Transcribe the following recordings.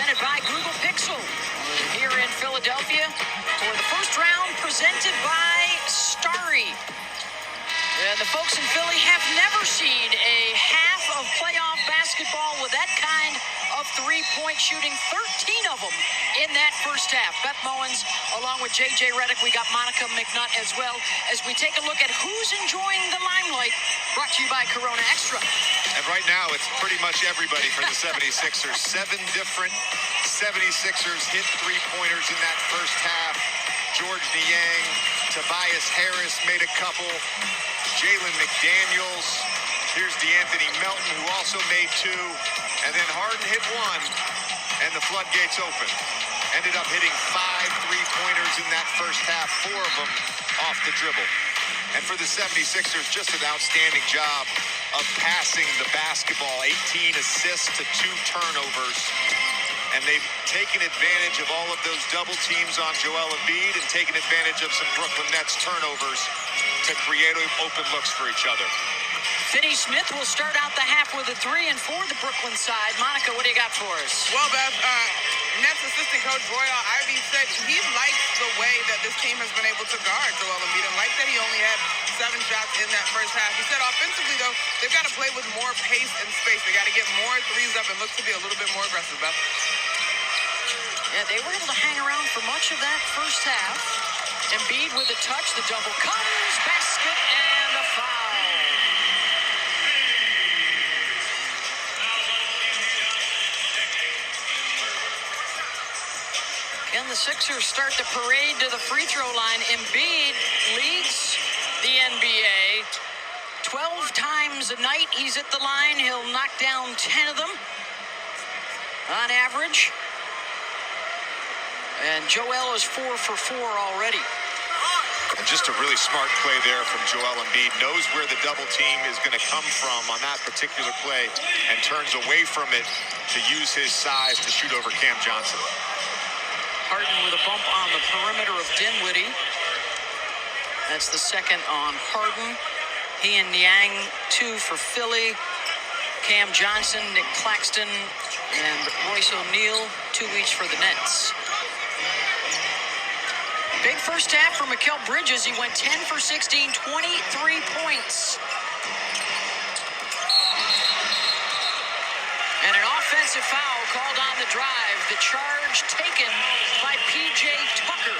presented by Google Pixel. Here in Philadelphia for the first round, presented by Starry. And the folks in Philly have never seen a half of playoff basketball with that kind of three-point shooting, 13 of them in that first half. Beth Mowins, along with J.J. Redick, we got Monica McNutt as well, as we take a look at who's enjoying the limelight, brought to you by Corona Extra. And right now, it's pretty much everybody for the 76ers. 7 different 76ers hit three-pointers in that first half. George Niang, Tobias Harris made a couple. Jalen McDaniels. Here's DeAnthony Melton, who also made 2. And then Harden hit 1, and the floodgates opened. Ended up hitting 5 three-pointers in that first half, 4 of them off the dribble. And for the 76ers, just an outstanding job of passing the basketball. 18 assists to 2 turnovers. And they've taken advantage of all of those double teams on Joel Embiid and taken advantage of some Brooklyn Nets turnovers to create open looks for each other. Finney Smith will start out the half with a 3, and for the Brooklyn side, Monica, what do you got for us? Well, Beth, Nets assistant coach Royal Ivey said he likes the way that this team has been able to guard Joel Embiid, and like that he only had 7 shots in that first half. He said offensively, though, they've got to play with more pace and space. They got to get more threes up and look to be a little bit more aggressive, Beth. Yeah, they were able to hang around for much of that first half. Embiid with a touch, the double comes, basket, and a foul. Can the Sixers start the parade to the free throw line? Embiid leads the NBA 12 times a night. He's at the line. He'll knock down 10 of them on average. And Joel is 4 for 4 already. And just a really smart play there from Joel Embiid. Knows where the double team is going to come from on that particular play and turns away from it to use his size to shoot over Cam Johnson. Harden with a bump on the perimeter of Dinwiddie. That's the second on Harden. He and Niang, 2 for Philly. Cam Johnson, Nick Claxton, and Royce O'Neal, 2 each for the Nets. Big first half for Mikal Bridges. He went 10 for 16, 23 points. And an offensive foul called on the drive. The charge taken by P.J. Tucker.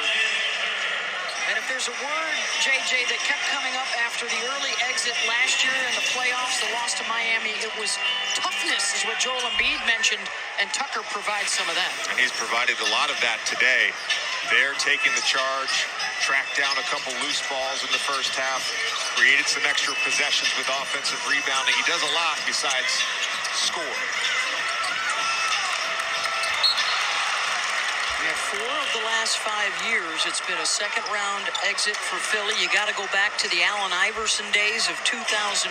And if there's a word, J.J., that kept coming up after the early exit last year in the playoffs, the loss to Miami, it was toughness, is what Joel Embiid mentioned, and Tucker provides some of that. And he's provided a lot of that today. They're taking the charge, tracked down a couple loose balls in the first half, created some extra possessions with offensive rebounding. He does a lot besides score. Yeah, 4 of the last 5 years, it's been a second-round exit for Philly. You got to go back to the Allen Iverson days of 2001,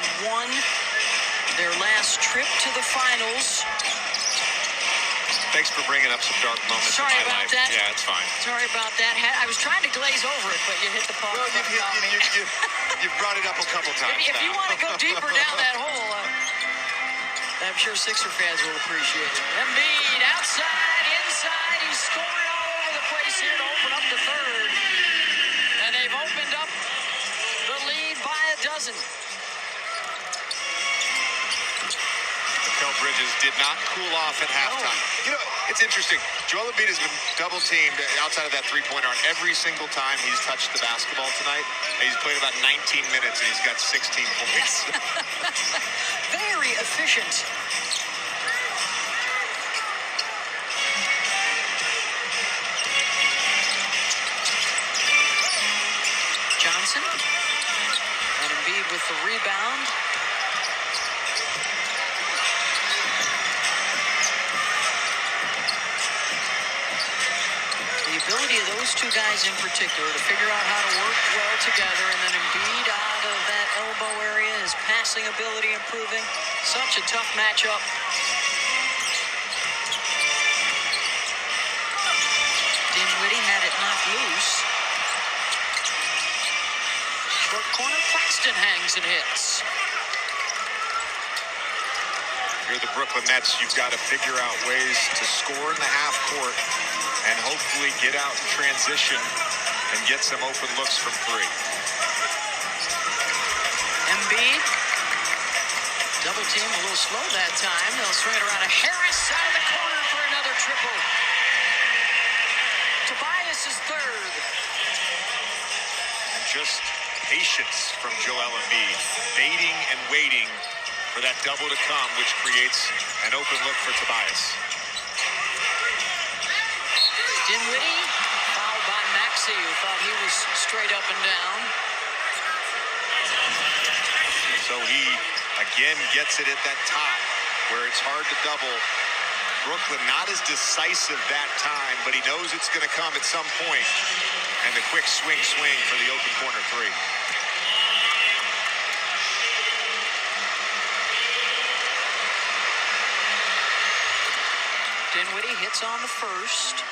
their last trip to the finals. Thanks for bringing up some dark moments in my life. Sorry about that. Yeah, it's fine. Sorry about that. I was trying to glaze over it, but you hit the pause. Well, you brought it up a couple times. If you want to go deeper down that hole, I'm sure Sixer fans will appreciate it. Embiid outside, inside. He's scoring all over the place here to open up the third. And they've opened up the lead by a dozen. Mikal Bridges did not cool off at halftime. You know, it's interesting. Joel Embiid has been double-teamed outside of that three-pointer on every single time he's touched the basketball tonight. He's played about 19 minutes, and he's got 16 points. Very efficient. Johnson. And Embiid with the rebound. The ability of those 2 guys in particular to figure out how to work well together, and then Embiid out of that elbow area, his passing ability improving. Such a tough matchup. Dinwiddie had it knocked loose. Short corner, Claxton hangs and hits. you're the Brooklyn Nets, you've got to figure out ways to score in the half court and hopefully get out in transition and get some open looks from three. Embiid, double team a little slow that time. They'll swing it around to Harris out of the corner for another triple. Tobias is third. And just patience from Joel Embiid, baiting and waiting for that double to come, which creates an open look for Tobias. Dinwiddie, fouled by Maxey, who thought he was straight up and down. So he again gets it at that top where it's hard to double. Brooklyn not as decisive that time, but he knows it's going to come at some point. And the quick swing for the open corner three. Dinwiddie hits on the first.